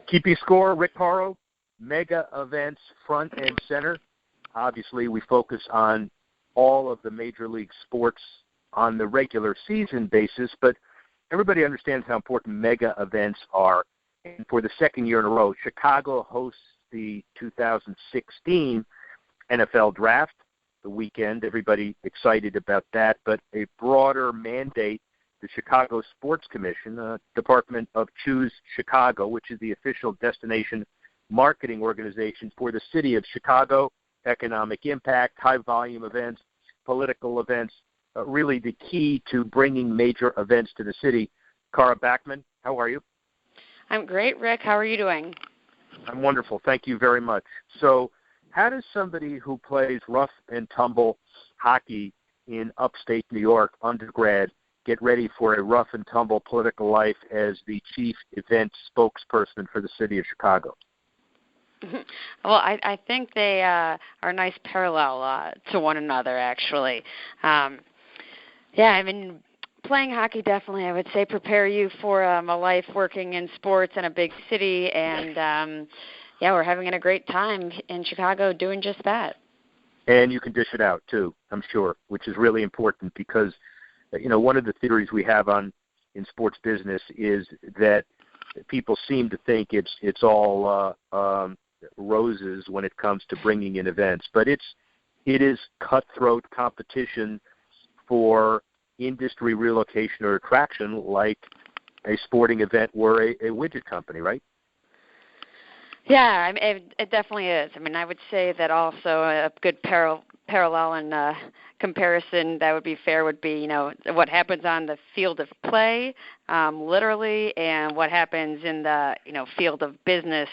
Keeping score, Rick Horrow, mega events front and center. Obviously, we focus on all of the major league sports on the regular season basis, but everybody understands how important mega events are. And for the second year in a row, Chicago hosts the 2016 NFL Draft, the weekend. Everybody excited about that, but a broader mandate. The Chicago Sports Commission, Department of Choose Chicago, which is the official destination marketing organization for the city of Chicago, economic impact, high-volume events, political events, really the key to bringing major events to the city. Cara Bachman, how are you? I'm great, Rick. How are you doing? I'm wonderful. Thank you very much. So how does somebody who plays rough and tumble hockey in upstate New York, undergrad, get ready for a rough and tumble political life as the chief event spokesperson for the city of Chicago? Well, I think they are a nice parallel to one another, actually. Playing hockey definitely, I would say, prepare you for a life working in sports in a big city, and we're having a great time in Chicago doing just that. And you can dish it out, too, I'm sure, which is really important because one of the theories we have in sports business is that people seem to think it's all roses when it comes to bringing in events, but it is cutthroat competition for industry relocation or attraction, like a sporting event or a widget company, right? Yeah, it definitely is. I would say that also a good parallel and comparison that would be fair would be, what happens on the field of play, literally, and what happens in the, field of business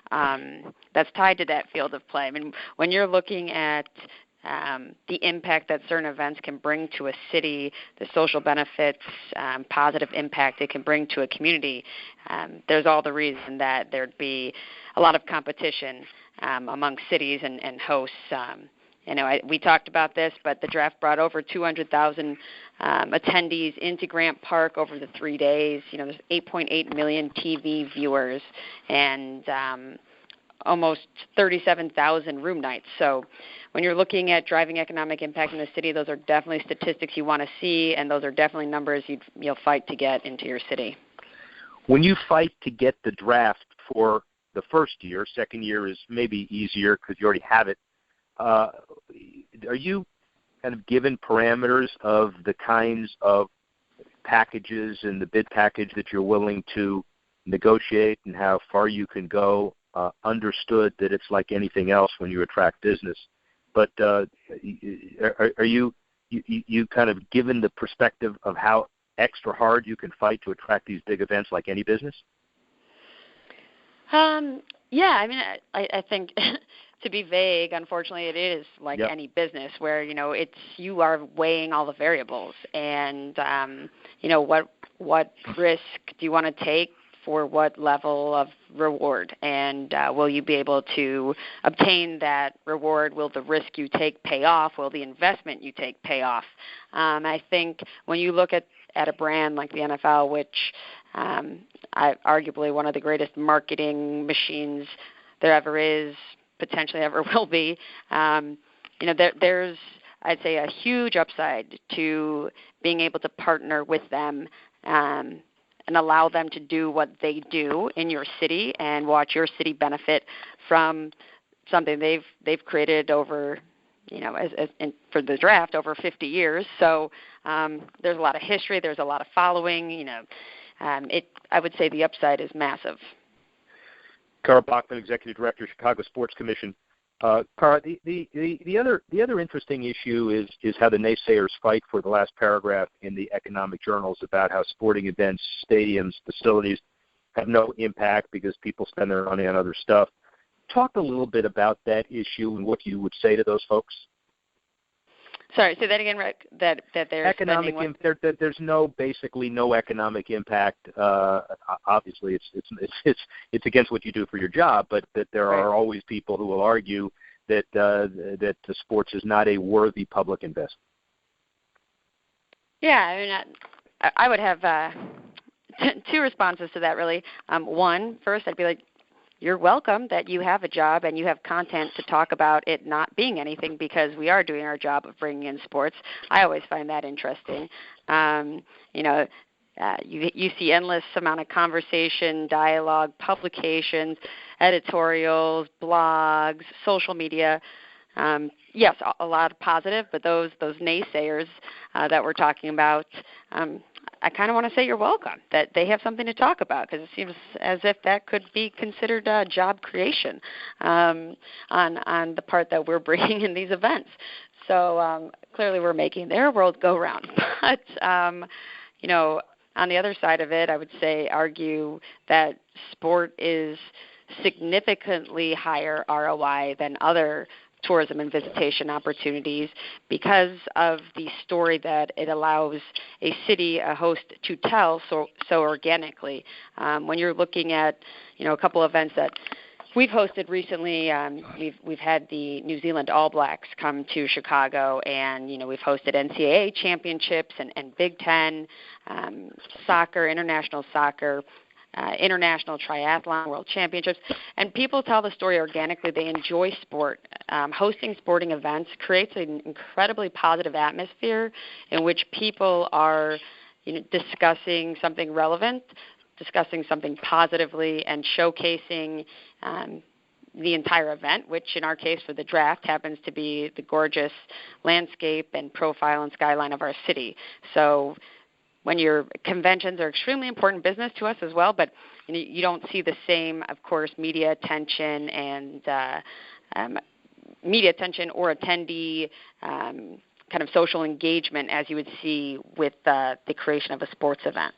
that's tied to that field of play. When you're looking at the impact that certain events can bring to a city, the social benefits, positive impact it can bring to a community, there's all the reason that there'd be a lot of competition among cities and hosts. We talked about this, but the draft brought over 200,000 attendees into Grant Park over the 3 days. There's 8.8 million TV viewers and almost 37,000 room nights. So when you're looking at driving economic impact in the city, those are definitely statistics you want to see, and those are definitely numbers you'll fight to get into your city. When you fight to get the draft for the first year, second year is maybe easier because you already have it, are you kind of given parameters of the kinds of packages in the bid package that you're willing to negotiate and how far you can go? Understood that it's like anything else when you attract business, but are you kind of given the perspective of how extra hard you can fight to attract these big events like any business? I think to be vague, unfortunately, it is like any business where, you are weighing all the variables and, what risk do you want to take for what level of reward, and will you be able to obtain that reward? Will the risk you take pay off? Will the investment you take pay off? I think when you look at a brand like the NFL, which arguably one of the greatest marketing machines there ever is, potentially ever will be, there's, I'd say, a huge upside to being able to partner with them and allow them to do what they do in your city and watch your city benefit from something they've created over, for the draft over 50 years. So there's a lot of history. There's a lot of following. I would say the upside is massive. Cara Bachman, Executive Director, Chicago Sports Commission. Cara, the other interesting issue is how the naysayers fight for the last paragraph in the economic journals about how sporting events, stadiums, facilities have no impact because people spend their money on other stuff. Talk a little bit about that issue and what you would say to those folks. Sorry, say that again, Rick. That they're economic there's basically no economic impact. Obviously, it's against what you do for your job, but that there are always people who will argue that the sports is not a worthy public investment. Yeah, I would have two responses to that, really. One, first, I'd be like, you're welcome that you have a job and you have content to talk about it not being anything, because we are doing our job of bringing in sports. I always find that interesting. You see endless amount of conversation, dialogue, publications, editorials, blogs, social media. Yes, a lot of positive, but those naysayers that we're talking about, I kind of want to say you're welcome, that they have something to talk about, because it seems as if that could be considered job creation on the part that we're bringing in these events. So clearly we're making their world go round. But, on the other side of it, I would argue that sport is significantly higher ROI than other tourism and visitation opportunities because of the story that it allows a city, a host, to tell so organically. When you're looking at, a couple of events that we've hosted recently, we've had the New Zealand All Blacks come to Chicago, and we've hosted NCAA championships and Big Ten, soccer, international triathlon world championships, and people tell the story organically. They enjoy sport. Hosting sporting events creates an incredibly positive atmosphere in which people are discussing something relevant, discussing something positively, and showcasing the entire event, which in our case for the draft happens to be the gorgeous landscape and profile and skyline of our city. So when your conventions are extremely important business to us as well, but you don't see the same, of course, media attention or attendee kind of social engagement as you would see with the creation of a sports event.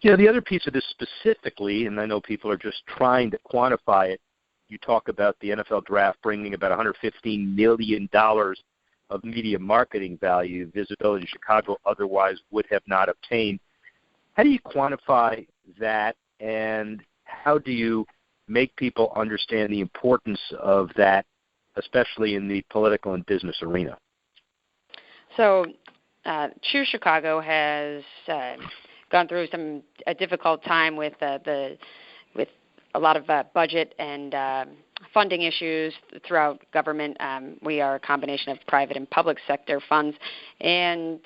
The other piece of this specifically, and I know people are just trying to quantify it, you talk about the NFL draft bringing about $115 million of media marketing value, visibility Chicago otherwise would have not obtained. How do you quantify that, and how do you make people understand the importance of that, especially in the political and business arena? So Choose Chicago has gone through a difficult time with a lot of budget and funding issues throughout government. We are a combination of private and public sector funds, and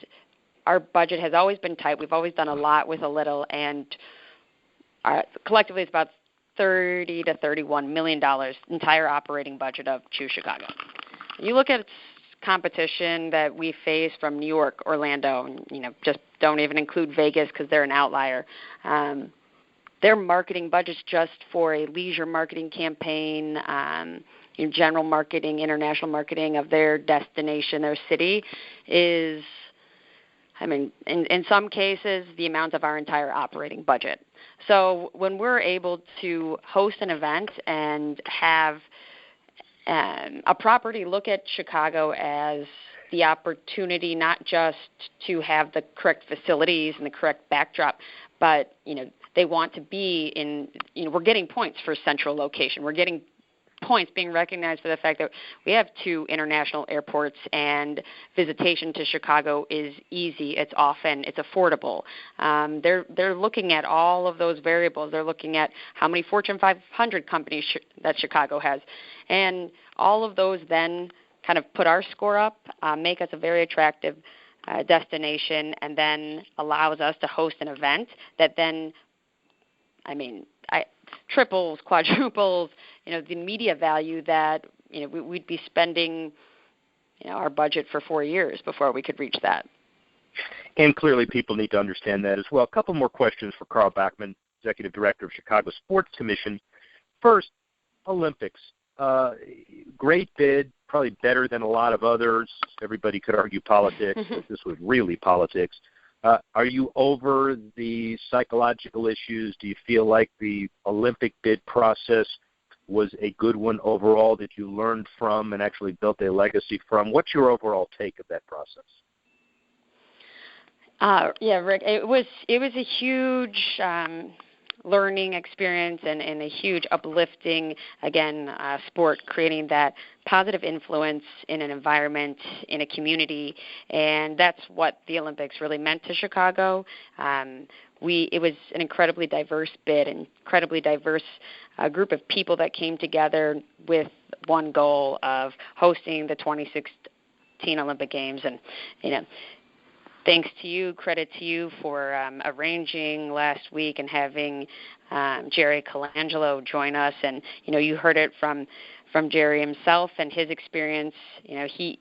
our budget has always been tight. We've always done a lot with a little, and collectively it's about $30 to $31 million entire operating budget of Choose Chicago. You look at competition that we face from New York, Orlando, and just don't even include Vegas because they're an outlier. Their marketing budgets just for a leisure marketing campaign, general marketing, international marketing of their destination, their city, is, in some cases, the amount of our entire operating budget. So when we're able to host an event and have a property look at Chicago as the opportunity not just to have the correct facilities and the correct backdrop, but, they want to be in, we're getting points for central location. We're getting points being recognized for the fact that we have 2 international airports, and visitation to Chicago is easy. It's affordable. They're looking at all of those variables. They're looking at how many Fortune 500 companies that Chicago has. And all of those then kind of put our score up, make us a very attractive destination, and then allows us to host an event that then, triples, quadruples, the media value that, we'd be spending, our budget for 4 years before we could reach that. And clearly people need to understand that as well. A couple more questions for Carl Bachman, Executive Director of Chicago Sports Commission. First, Olympics. Great bid, probably better than a lot of others. Everybody could argue politics, but this was really politics. Are you over the psychological issues? Do you feel like the Olympic bid process was a good one overall that you learned from and actually built a legacy from? What's your overall take of that process? Yeah, Rick, it was a huge learning experience and a huge uplifting, again, sport, creating that positive influence in an environment, in a community, and that's what the Olympics really meant to Chicago. It was an incredibly diverse bid, incredibly diverse group of people that came together with one goal of hosting the 2016 Olympic Games, and thanks to you, credit to you for arranging last week and having Jerry Colangelo join us. And, you heard it from Jerry himself and his experience. He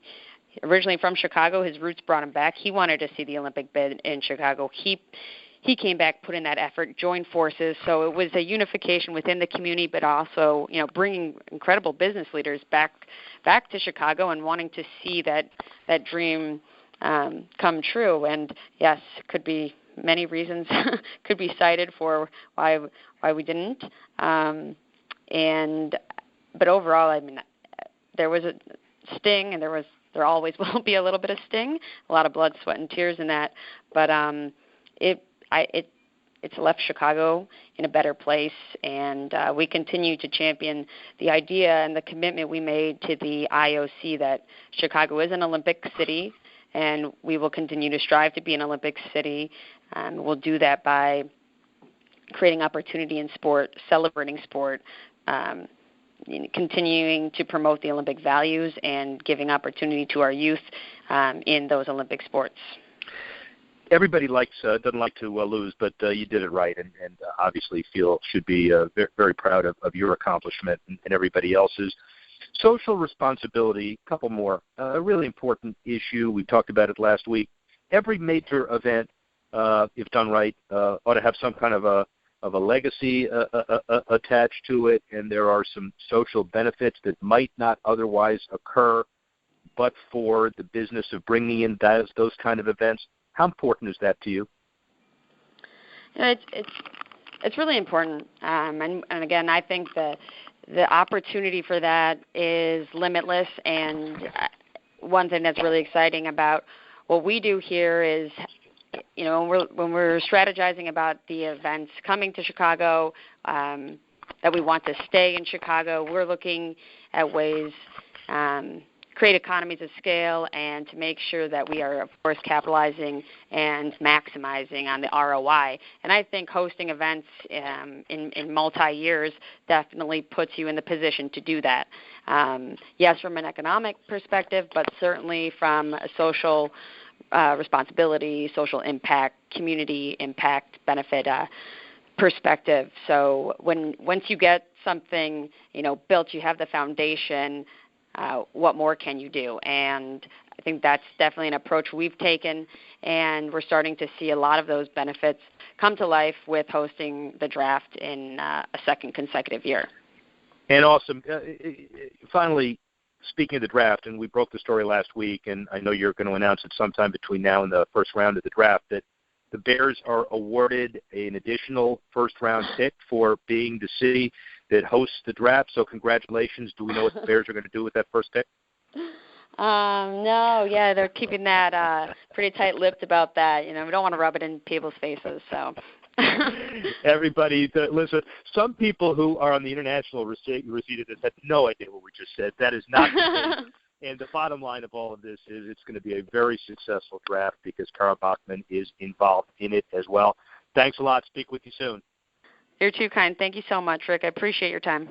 originally from Chicago, his roots brought him back. He wanted to see the Olympic bid in Chicago. He came back, put in that effort, joined forces. So it was a unification within the community, but also, bringing incredible business leaders back to Chicago and wanting to see that dream come true. And yes, could be many reasons could be cited for why we didn't. But overall, there was a sting, and there always will be a little bit of sting, a lot of blood, sweat, and tears in that. But it's left Chicago in a better place, and we continue to champion the idea and the commitment we made to the IOC that Chicago is an Olympic city, and we will continue to strive to be an Olympic city. We'll do that by creating opportunity in sport, celebrating sport, continuing to promote the Olympic values, and giving opportunity to our youth in those Olympic sports. Everybody doesn't like to lose, but you did it right, and obviously should be very, very proud of your accomplishment and everybody else's. Social responsibility, a couple more, a really important issue. We talked about it last week. Every major event, if done right, ought to have some kind of a legacy attached to it, and there are some social benefits that might not otherwise occur but for the business of bringing in those kind of events. How important is that to you? It's really important, and again, I think the opportunity for that is limitless. And one thing that's really exciting about what we do here is, when we're strategizing about the events coming to Chicago, that we want to stay in Chicago, we're looking at ways create economies of scale and to make sure that we are, of course, capitalizing and maximizing on the ROI. And I think hosting events in multi-years definitely puts you in the position to do that. Yes, from an economic perspective, but certainly from a social responsibility, social impact, community impact, benefit perspective. So once you get something built, you have the foundation. What more can you do? And I think that's definitely an approach we've taken, and we're starting to see a lot of those benefits come to life with hosting the draft in a second consecutive year. And awesome. Finally, speaking of the draft, and we broke the story last week, and I know you're going to announce it sometime between now and the first round of the draft, that the Bears are awarded an additional first-round pick for being the city that hosts the draft. So congratulations. Do we know what the Bears are going to do with that first pick? No, yeah, they're keeping that pretty tight-lipped about that. We don't want to rub it in people's faces. So everybody, listen, some people who are on the international receipt of this had no idea what we just said. That is not the case. And the bottom line of all of this is it's going to be a very successful draft because Carl Bachman is involved in it as well. Thanks a lot. Speak with you soon. You're too kind. Thank you so much, Rick. I appreciate your time.